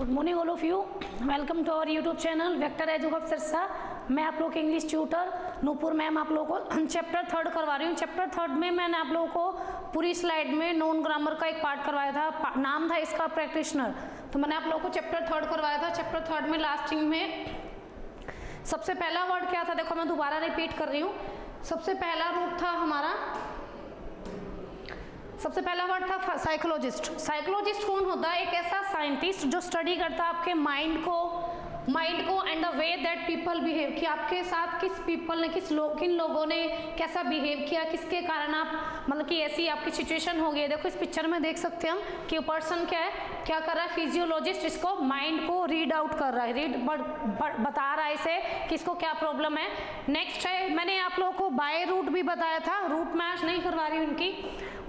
Good morning all of you, welcome to our YouTube channel Vector Education Sirsa. मैं आप लोग के इंग्लिश ट्यूटर नूपुर मैम आप लोगों को चैप्टर 3 करवा रही हूँ। चैप्टर 3 में मैंने आप लोगों को पूरी स्लाइड में नॉन ग्रामर का एक पार्ट करवाया था, नाम था इसका प्रैक्टिशनर। तो मैंने आप लोगों को चैप्टर 3 करवाया था। चैप्टर 3 में लास्टिंग में सबसे पहला वर्ड क्या था, देखो मैं दोबारा रिपीट कर रही हूँ। सबसे पहला रूट था हमारा, सबसे पहला वर्ड था साइकोलॉजिस्ट। साइकोलॉजिस्ट कौन होता है? एक ऐसा साइंटिस्ट जो स्टडी करता है आपके माइंड को and the way that people behave, कि आपके साथ किस पीपल ने किन लोगों ने कैसा बिहेव किया, किसके कारण आप मतलब कि ऐसी आपकी सिचुएशन हो गई। देखो इस पिक्चर में देख सकते हैं हम कि पर्सन क्या है, क्या कर रहा है, फिजियोलॉजिस्ट इसको माइंड को रीड आउट कर रहा है, बता रहा है इसे कि इसको क्या प्रॉब्लम है। नेक्स्ट है, मैंने आप लोगों को बाय रूट भी बताया था, रूट मैच नहीं करवा रही हूँ इनकी।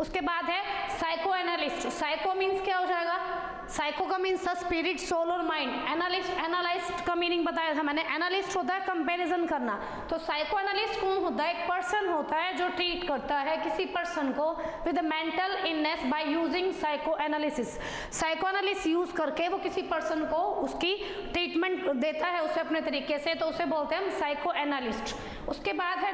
उसके बाद है साइको एनालिस्ट। साइको मीन्स क्या हो जाएगा? साइको का मीन्स स्पिरिट, सोल और माइंड। एनालिस्ट का मीनिंग बताया था मैंने। एनालिस्ट होता है कंपैरिजन करना। तो साइको एनालिस्ट कौन होता है? एक पर्सन होता है जो ट्रीट करता है किसी पर्सन को with mental illness by using psycho analysis. Psycho analysis use करके वो किसी पर्सन को उसकी ट्रीटमेंट देता है उसे अपने तरीके से, तो उसे बोलते हैं हम साइको एनालिस्ट। उसके बाद है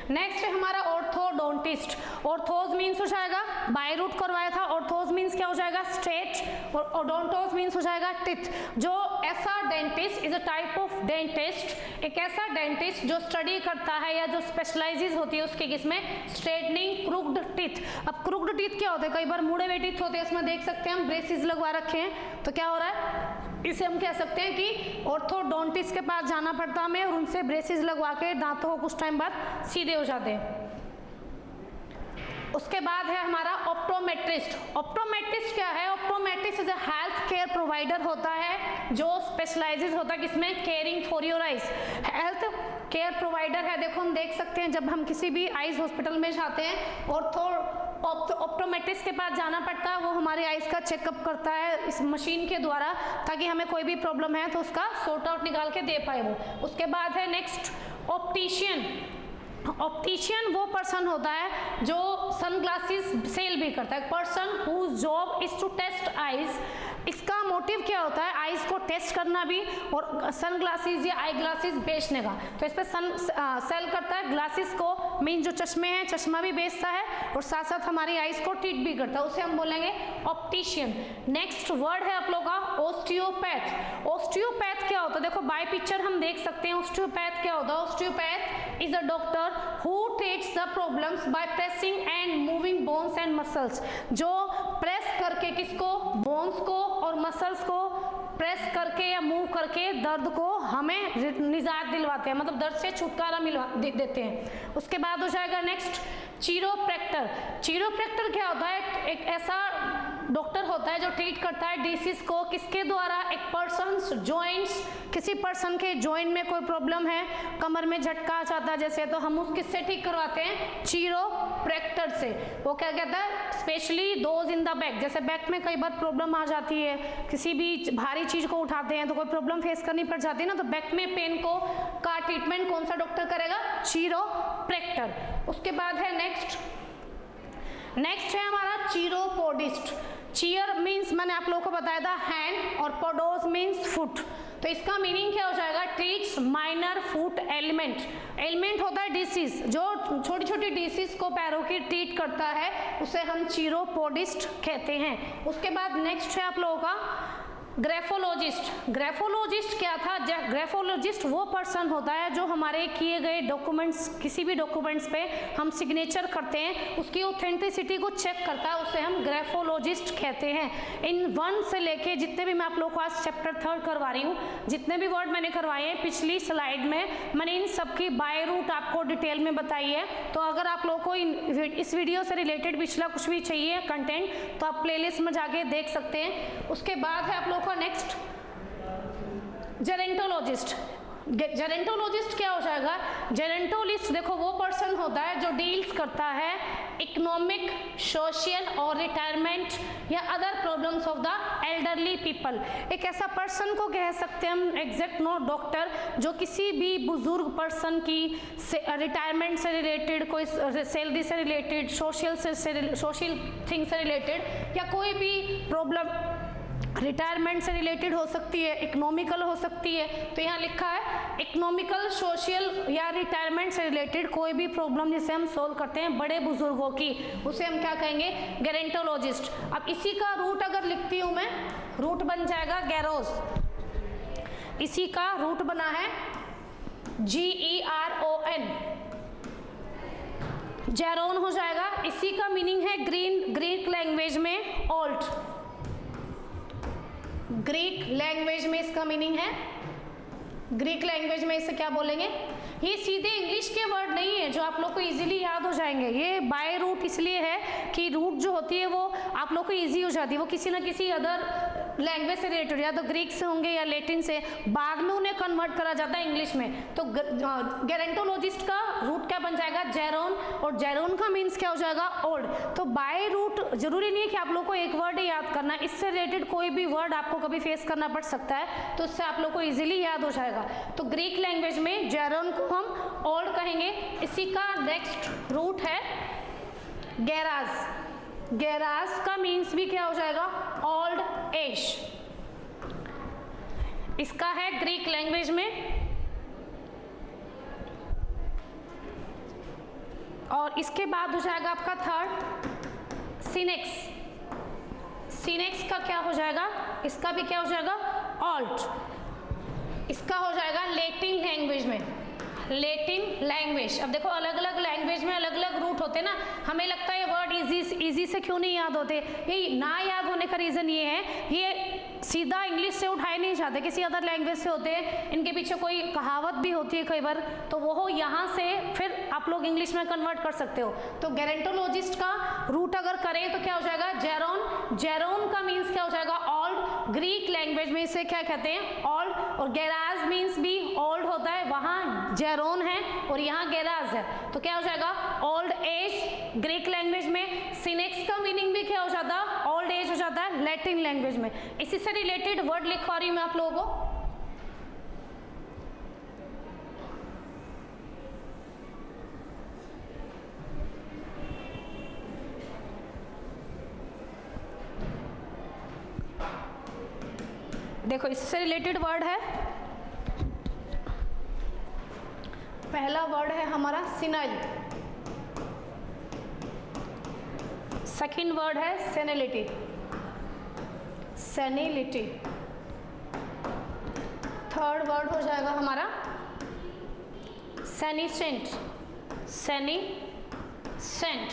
नेक्स्ट है हमारा ऑर्थोडोंटिस्ट। ऑर्थोज मीन्स हो जाएगा, बाय रूट करवाया था। ऑर्थोज मीन्स क्या हो जाएगा? स्ट्रेट, और ओडोंटोज मीन्स हो जाएगा टिथ। जो ऐसा dentist is a type of dentist, एक ऐसा डेंटिस्ट जो स्टडी करता है या जो स्पेशलाइजेज होती है उसके किसमें? Straightening crooked teeth. अब क्रुक्ड टीथ क्या होते हैं? कई बार मुड़े हुए टीथ होते हैं, इसमें देख सकते हैं हम ब्रेसेस लगवा रखे हैं। तो क्या हो रहा है, इसे हम कह सकते हैं कि ऑर्थोडोंटिस्ट के पास जाना पड़ता हमें और उनसे ब्रेसेस लगवा के दांतों को कुछ टाइम बाद सीधे हो जाते हैं। उसके बाद है हमारा ऑप्टोमेट्रिस्ट। ऑप्टोमेट्रिस्ट क्या है? Optometrist is a health care provider होता है जो स्पेशलाइजेज होता है किसमें? Caring for your eyes. Health care provider है। देखो हम देख सकते हैं जब हम किसी भी आइज हॉस्पिटल में जाते हैं ऑप्टोमेट्रिस्ट के पास जाना पड़ता है। वो हमारी आइज का चेकअप करता है इस मशीन के द्वारा, ताकि हमें कोई भी प्रॉब्लम है तो उसका सॉर्ट आउट निकाल के दे पाए वो। उसके बाद है नेक्स्ट ऑप्टिशियन। ऑप्टिशियन वो पर्सन होता है जो सनग्लासेस सेल भी करता है। Person whose job is to test eyes. इसका मोटिव क्या होता है? आइज को टेस्ट करना भी और सनग्लासेस या आई ग्लासेस बेचने का। तो इस पर सेल करता है ग्लासेस को, मीन जो चश्मे हैं चश्मा भी बेचता है और साथ साथ हमारी आइज को ट्रीट भी करता है, उसे हम बोलेंगे ऑप्टिशियन। नेक्स्ट वर्ड है आप लोगों का ऑस्टियोपैथ। ऑस्टियोपैथ क्या होता है? देखो बाय पिक्चर हम देख सकते हैं ऑस्टियोपैथ क्या होता है। Osteopath is a doctor who treats the problems by pressing and moving bones and muscles। जो प्रेस करके किसको? बोन्स को और मसल्स को प्रेस करके या मूव करके दर्द को हमें निजात दिलवाते हैं, मतलब दर्द से छुटकारा देते हैं। उसके बाद हो जाएगा नेक्स्ट चिरोप्रैक्टर। चिरोप्रैक्टर क्या होता है? एक ऐसा डॉक्टर होता है जो ट्रीट करता है डिसीज को किसके द्वारा? एक पर्सन जॉइंट्स, किसी पर्सन के जॉइंट में कोई प्रॉब्लम है, कमर में झटका आ जाता है जैसे, तो हम उस किससे ठीक करवाते हैं? चिरोप्रैक्टर से। वो क्या कहता है? Specially those in the back, जैसे बैक में कई बार प्रॉब्लम आ जाती है, किसी भी भारी चीज को उठाते हैं तो कोई प्रॉब्लम फेस करनी पड़ जाती है ना, तो बैक में पेन को का ट्रीटमेंट कौन सा डॉक्टर करेगा? चिरोप्रैक्टर। उसके बाद है नेक्स्ट है हमारा चिरोपोडिस्ट। चीयर मीन्स मैंने आप लोगों को बताया था हैंड, और पोडोस मीन्स फुट। तो इसका मीनिंग क्या हो जाएगा? Treats minor foot element. Element होता है डिसीज, जो छोटी छोटी डिसीज को पैरों की ट्रीट करता है, उसे हम चिरोपोडिस्ट कहते हैं। उसके बाद नेक्स्ट है आप लोगों का ग्राफोलॉजिस्ट। ग्राफोलॉजिस्ट क्या था? ग्राफोलॉजिस्ट वो पर्सन होता है जो हमारे किए गए डॉक्यूमेंट्स, किसी भी डॉक्यूमेंट्स पे हम सिग्नेचर करते हैं, उसकी ऑथेंटिसिटी को चेक करता है, उसे हम ग्राफोलॉजिस्ट कहते हैं। इन 1 से लेके जितने भी मैं आप लोगों को आज चैप्टर 3 करवा रही हूँ, जितने भी वर्ड मैंने करवाए हैं पिछली स्लाइड में, मैंने इन सबकी बाय रूट आपको डिटेल में बताई है। तो अगर आप लोगों को इस वीडियो से रिलेटेड पिछला कुछ भी चाहिए कंटेंट, तो आप प्लेलिस्ट में जाके देख सकते हैं। उसके बाद है आप लोगों नेक्स्ट जेरेंटोलॉजिस्ट। जेरेंटोलॉजिस्ट क्या हो जाएगा? जेरेंटोलिस्ट देखो वो पर्सन होता है जो डील्स करता है इकोनॉमिक, सोशल और रिटायरमेंट या other problems of the elderly people. एक ऐसा पर्सन को कह सकते हैं हम, एग्जैक्ट नो डॉक्टर, जो किसी भी बुजुर्ग पर्सन की रिटायरमेंट से रिलेटेड, कोई सैलरी से रिलेटेड, सोशल थिंग से रिलेटेड या कोई भी प्रॉब्लम रिटायरमेंट से रिलेटेड हो सकती है, इकोनॉमिकल हो सकती है। तो यहाँ लिखा है इकोनॉमिकल, सोशल या रिटायरमेंट से रिलेटेड कोई भी प्रॉब्लम जिसे हम सोल्व करते हैं बड़े बुजुर्गों की, उसे हम क्या कहेंगे, गेरेंटोलॉजिस्ट। अब इसी का रूट अगर लिखती हूँ मैं, रूट बन जाएगा गैरोस। इसी का रूट बना है GERON, जेरोन हो जाएगा। इसी का मीनिंग है ग्रीक लैंग्वेज में ओल्ड, ग्रीक लैंग्वेज में इसका मीनिंग है, ग्रीक लैंग्वेज में इसे क्या बोलेंगे। ये सीधे इंग्लिश के वर्ड नहीं है जो आप लोग को इजीली याद हो जाएंगे। ये बाय रूट इसलिए है कि रूट जो होती है वो आप लोग को इजी हो जाती है, वो किसी ना किसी अदर लैंग्वेज से रिलेटेड, या तो ग्रीक से होंगे या लैटिन से, बाद में उन्हें कन्वर्ट करा जाता है इंग्लिश में। तो गेरेंटोलॉजिस्ट का रूट क्या बन जाएगा, जेरोन, और जेरोन का मीन्स क्या हो जाएगा, ओल्ड। तो बाय रूट जरूरी नहीं है कि आप लोग को एक वर्ड ही याद करना है, इससे रिलेटेड कोई भी वर्ड आपको कभी फेस करना पड़ सकता है, तो उससे आप लोग को इजीली याद हो जाएगा। तो ग्रीक लैंग्वेज में जेरोन को हम ओल्ड कहेंगे। इसी का नेक्स्ट रूट है गैराज। गैराज का मीन्स भी क्या हो जाएगा, ओल्ड एज। इसका है ग्रीक लैंग्वेज में। और इसके बाद हो जाएगा आपका थर्ड सिनेक्स। सिनेक्स का क्या हो जाएगा, इसका भी क्या हो जाएगा, ओल्ड। इसका हो जाएगा लैटिन लैंग्वेज में, लैटिन लैंग्वेज। अब देखो अलग अलग लैंग्वेज में अलग अलग रूट होते हैं ना, हमें लगता है ये वर्ड इजी से क्यों नहीं याद होते। ये ना याद होने का रीज़न ये है, ये सीधा इंग्लिश से उठाए नहीं जाते, किसी अदर लैंग्वेज से होते हैं, इनके पीछे कोई कहावत भी होती है कई बार, तो वो यहाँ से फिर आप लोग इंग्लिश में कन्वर्ट कर सकते हो। तो गेरेंटोलॉजिस्ट का रूट अगर करें तो क्या हो जाएगा, जेरोन। जेरोन का मीन्स क्या हो जाएगा, ओल्ड। ग्रीक लैंग्वेज में इसे क्या कहते हैं, ओल्ड। और गैराज मीन्स भी ओल्ड होता है, वहाँ जेरोन है और यहाँ गैराज है, तो क्या हो जाएगा, ओल्ड एज ग्रीक लैंग्वेज में। सिनेक्स का मीनिंग भी क्या हो जाता है, ओल्ड एज हो जाता है लैटिन लैंग्वेज में। इसी से रिलेटेड वर्ड लिखवा रही हूँ मैं आप लोगों को। देखो इससे रिलेटेड वर्ड है, पहला वर्ड है हमारा सिनाइल, सेकंड वर्ड है सेनिलिटी, सेनिलिटी। थर्ड वर्ड हो जाएगा हमारा सेनिसेंट, सेनिसेंट।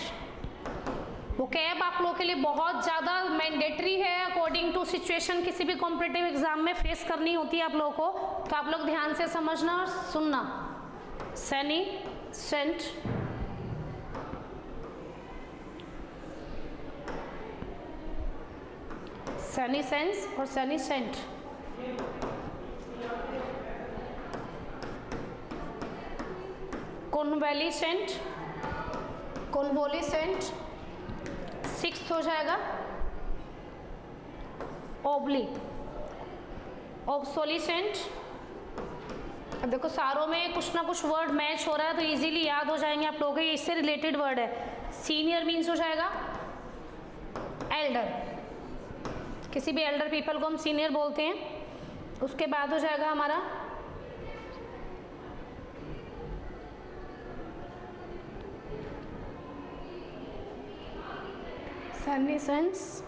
वो कैब आप लोगों के लिए बहुत ज़्यादा मैंडेटरी है, अकॉर्डिंग टू सिचुएशन किसी भी कॉम्पिटिटिव एग्जाम में फेस करनी होती है आप लोगों को, तो आप लोग ध्यान से समझना और सुनना। सेनिसेंट, सेनिसेंस और सेनिसेंट। कॉन्वेलिसेंट, कॉन्वोलिसेंट। सिक्स्थ हो जाएगा ओब्लिक, ऑब्सोलिसेंट। अब देखो सारों में कुछ ना कुछ वर्ड मैच हो रहा है तो इजीली याद हो जाएंगे आप लोगों को, इससे रिलेटेड वर्ड है। सीनियर मीन्स हो जाएगा एल्डर, किसी भी एल्डर पीपल को हम सीनियर बोलते हैं। उसके बाद हो जाएगा हमारा सेनिसेंस,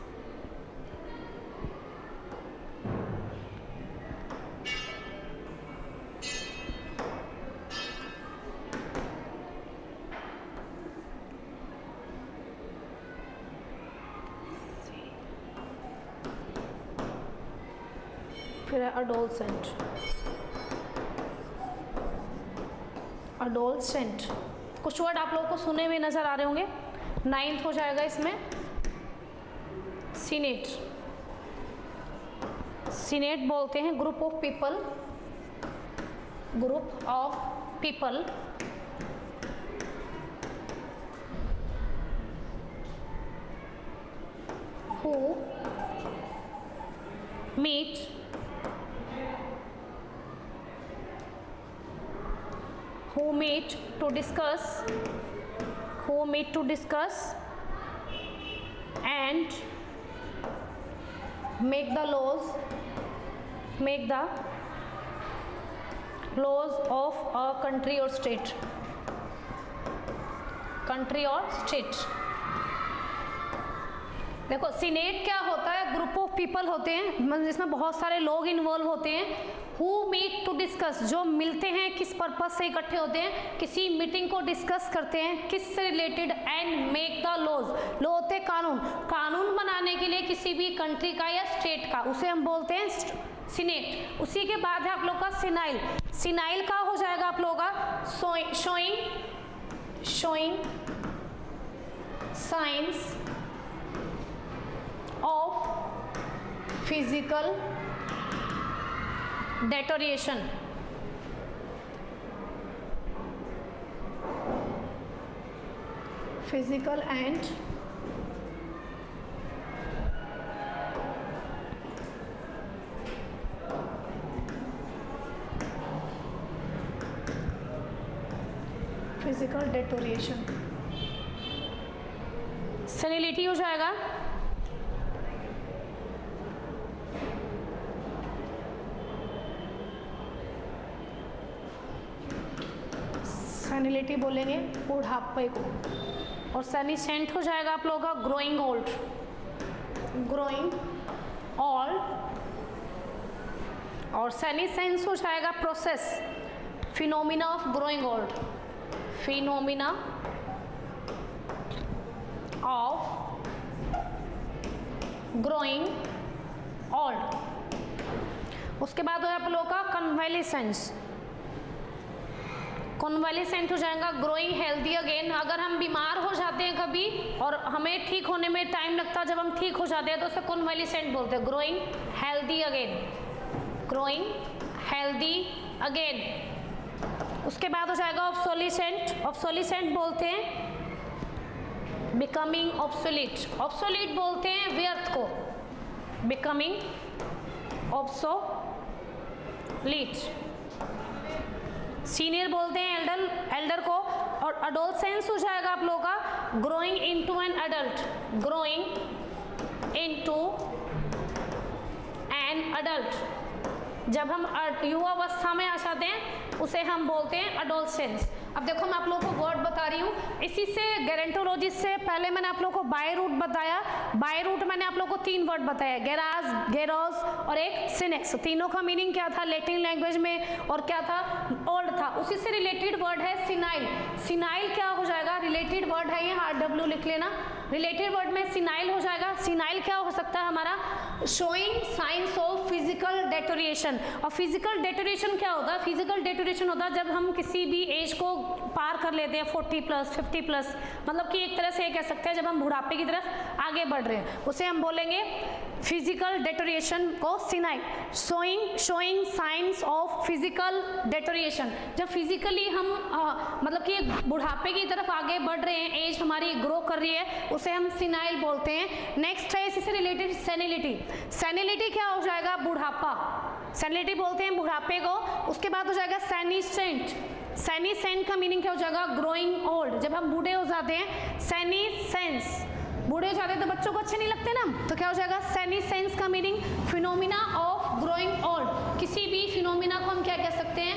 फिर है अडोलसेंट, अडोलसेंट। कुछ वर्ड आप लोगों को सुने हुए नजर आ रहे होंगे। नाइन्थ हो जाएगा इसमें सीनेट। सीनेट बोलते हैं group of people, group of people who meet to discuss and make the laws of a country और स्टेट, कंट्री और स्टेट। देखो सीनेट क्या होता है, ग्रुप ऑफ पीपल होते हैं जिसमें बहुत सारे लोग इन्वॉल्व होते हैं, हु मीट टू डिस्कस, जो मिलते हैं किस पर्पस से इकट्ठे होते हैं, किसी मीटिंग को डिस्कस करते हैं किस से related, and make the laws, law होते हैं कानून, कानून बनाने के लिए किसी भी कंट्री का या स्टेट का, उसे हम बोलते हैं सीनेट। उसी के बाद है आप लोग का सिनाइल, सिनाइल का हो जाएगा आप लोगों का showing signs of physical deterioration, physical and physical deterioration. Senility हो जाएगा सेनिलिटी बोलेंगे बुढ़ापे को, और सेनिसेंट हो जाएगा आप लोगों का ग्रोइंग ओल्ड और सेनिसेंस हो जाएगा process, phenomena of growing old, phenomena of growing old. उसके बाद हो आप लोगों का कन्वालिसेंस, कॉन्वालिसेंट हो जाएगा ग्रोइंग हेल्दी अगेन। अगर हम बीमार हो जाते हैं कभी और हमें ठीक होने में टाइम लगता है, जब हम ठीक हो जाते हैं तो उसे कॉन्वालिसेंट बोलते हैं, growing healthy again, growing healthy again. उसके बाद हो जाएगा ऑब्सोलिसेंट, ऑब्सोलिसेंट बोलते हैं बिकमिंग ऑब्सोलीट, ऑब्सोलीट बोलते हैं व्यर्थ को, बिकमिंग ऑब्सोलीट। सीनियर बोलते हैं एल्डर को, और अडोलसेंस हो जाएगा आप लोगों का growing into an adult, growing into an adult. जब हम युवावस्था में आ जाते हैं उसे हम बोलते हैं अडोलसेंस। अब देखो मैं आप लोगों को वर्ड बता रही हूँ, इसी से गेरेंटोलॉजिस्ट से पहले मैंने आप लोगों को बाय रूट बताया, बाय रूट मैंने आप लोगों को 3 वर्ड बताया, गेराज, गेरोस और एक सिनेक्स। तीनों का मीनिंग क्या था लैटिन लैंग्वेज में, और क्या था ओल्ड था। उसी से रिलेटेड वर्ड है सिनाइल, सिनाइल क्या हो जाएगा, रिलेटेड वर्ड है ये, RW लिख लेना, रिलेटेड वर्ड में सिनाइल हो जाएगा। सिनाइल क्या हो सकता है हमारा, showing signs of physical deterioration. और फिजिकल डेटोरिएशन क्या होता है, फिजिकल डेटोरिएशन होता है जब हम किसी भी एज को पार कर लेते हैं, 40+, 50+, मतलब कि एक तरह से ये कह सकते हैं जब हम बुढ़ापे की तरफ आगे बढ़ रहे हैं, उसे हम बोलेंगे फिजिकल डेटोरिएशन को senile. Showing signs of physical deterioration, जब फिजिकली हम मतलब कि बुढ़ापे की तरफ आगे बढ़ रहे हैं, एज हमारी ग्रो कर रही है, उसे हम सिनाइल बोलते हैं। नेक्स्ट है इसी से रिलेटेड सेनिलिटी, सेनिलिटी क्या हो जाएगा, बुढ़ापा, सेनिलिटी बोलते हैं बुढ़ापे को। उसके बाद हो जाएगा सेनिसेंट, सेनिसेंट का मीनिंग क्या हो जाएगा, ग्रोइंग ओल्ड, जब हम बूढ़े हो जाते हैं, सेनिसेंस, बूढ़े हो जाते हैं तो बच्चों को अच्छे नहीं लगते ना, तो क्या हो जाएगा सेनिसेंस का meaning phenomena of growing old. किसी भी फिनोमिना को हम क्या कह सकते हैं,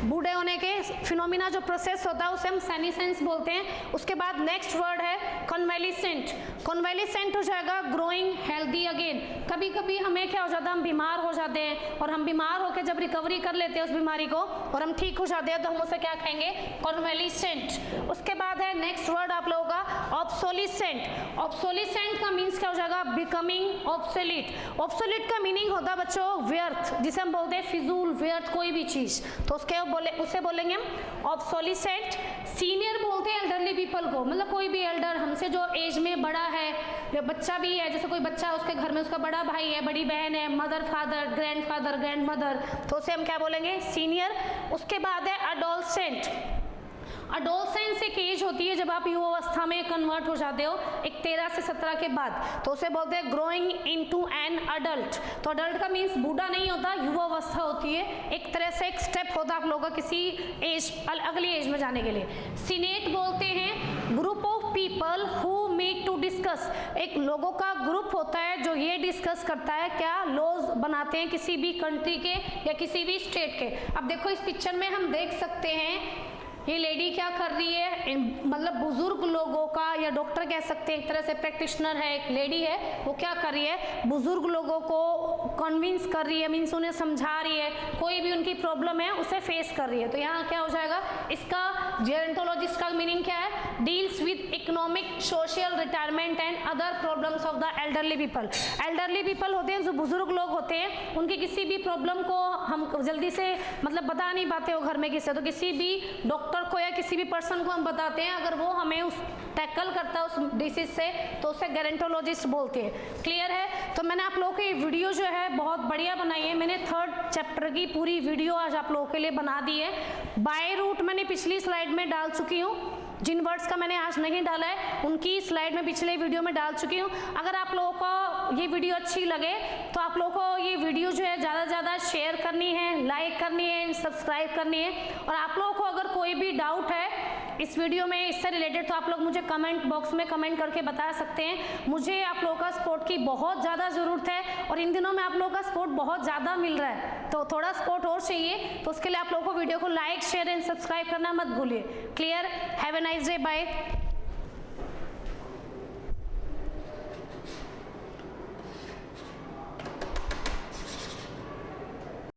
बूढ़े होने के फिनोमिना जो प्रोसेस होता है उसे हम सेनिसेंस बोलते हैं। उसके बाद नेक्स्ट वर्ड है कन्वेलिसेंट, कन्वेलिसेंट हो जाएगा ग्रोइंग हेल्दी अगेन। कभी कभी हमें क्या हो जाता है, हम बीमार हो जाते हैं, और हम बीमार होकर जब रिकवरी कर लेते हैं उस बीमारी को और हम ठीक हो जाते हैं तो हम उसे क्या कहेंगे, कन्वेलिसेंट। उसके बाद है नेक्स्ट वर्ड आप लोगों का ऑब्सोलिसेंट, ऑब्सोलिसेंट का मीन्स क्या हो जाएगा, बिकमिंग ऑब्सोलीट। ऑब्सोलीट का मीनिंग होता है बच्चों व्यर्थ, जिसे हम बोलते हैं फिजूल, व्यर्थ कोई भी चीज, तो उसके उसे बोलेंगे हम ऑब्सोलिसेंट। सीनियर बोलते हैं एल्डरली पीपल को, मतलब कोई भी एल्डर हमसे जो एज में बड़ा है, या बच्चा भी है, जैसे कोई बच्चा उसके घर में उसका बड़ा भाई है, बड़ी बहन है, मदर फादर, ग्रैंडफादर, ग्रैंडमदर, तो उसे हम क्या बोलेंगे, सीनियर। उसके बाद है अडोलसेंट, अडोलसेंस एक एज होती है जब आप युवावस्था में कन्वर्ट हो जाते हो, एक 13 से 17 के बाद, तो उसे बोलते हैं ग्रोइंग इनटू एन अडल्ट। तो अडल्ट का मीन्स बूढ़ा नहीं होता, युवावस्था होती है, एक तरह से एक स्टेप होता है आप लोगों का किसी एज, अगली एज में जाने के लिए। सीनेट बोलते हैं group of people who meet to discuss, एक लोगों का ग्रुप होता है जो ये डिस्कस करता है क्या लॉज बनाते हैं किसी भी कंट्री के या किसी भी स्टेट के। अब देखो इस पिक्चर में हम देख सकते हैं ये लेडी क्या कर रही है, मतलब बुजुर्ग लोगों का, या डॉक्टर कह सकते हैं एक तरह से, प्रैक्टिशनर है, एक लेडी है, वो क्या कर रही है, बुजुर्ग लोगों को कन्विंस कर रही है, मीन्स उन्हें समझा रही है, कोई भी उनकी प्रॉब्लम है उसे फेस कर रही है। तो यहाँ क्या हो जाएगा, इसका जेरोंटोलॉजिस्ट का मीनिंग क्या है, deals with economic, social, retirement and other problems of the elderly people. Elderly people होते हैं जो बुजुर्ग लोग होते हैं, उनकी किसी भी प्रॉब्लम को हम जल्दी से मतलब बता नहीं पाते हो घर में किसी, तो किसी भी डॉक्टर को या किसी भी पर्सन को हम बताते हैं, अगर वो हमें उस टैकल करता है उस डिसीज से, तो उसे गेरोंटोलॉजिस्ट बोलते हैं। क्लियर है? तो मैंने आप लोगों की वीडियो जो है बहुत बढ़िया बनाई है, मैंने 3rd चैप्टर की पूरी वीडियो आज आप लोगों के लिए बना दी है। बाय रूट मैंने पिछली स्लाइड में डाल चुकी हूँ, जिन वर्ड्स का मैंने आज नहीं डाला है उनकी स्लाइड में पिछले वीडियो में डाल चुकी हूँ। अगर आप लोगों को ये वीडियो अच्छी लगे तो आप लोगों को ये वीडियो जो है ज़्यादा से ज़्यादा शेयर करनी है, लाइक करनी है, सब्सक्राइब करनी है। और आप लोगों को अगर कोई भी डाउट है इस वीडियो में इससे रिलेटेड, तो आप लोग मुझे कमेंट बॉक्स में कमेंट करके बता सकते हैं। मुझे आप लोगों का सपोर्ट की बहुत ज़्यादा ज़रूरत है और इन दिनों में आप लोगों का सपोर्ट बहुत ज़्यादा मिल रहा है, तो थोड़ा सपोर्ट और चाहिए। तो उसके लिए आप लोगों को वीडियो को लाइक, शेयर एंड सब्सक्राइब करना मत भूलिए। Clear? Have a nice day, bye.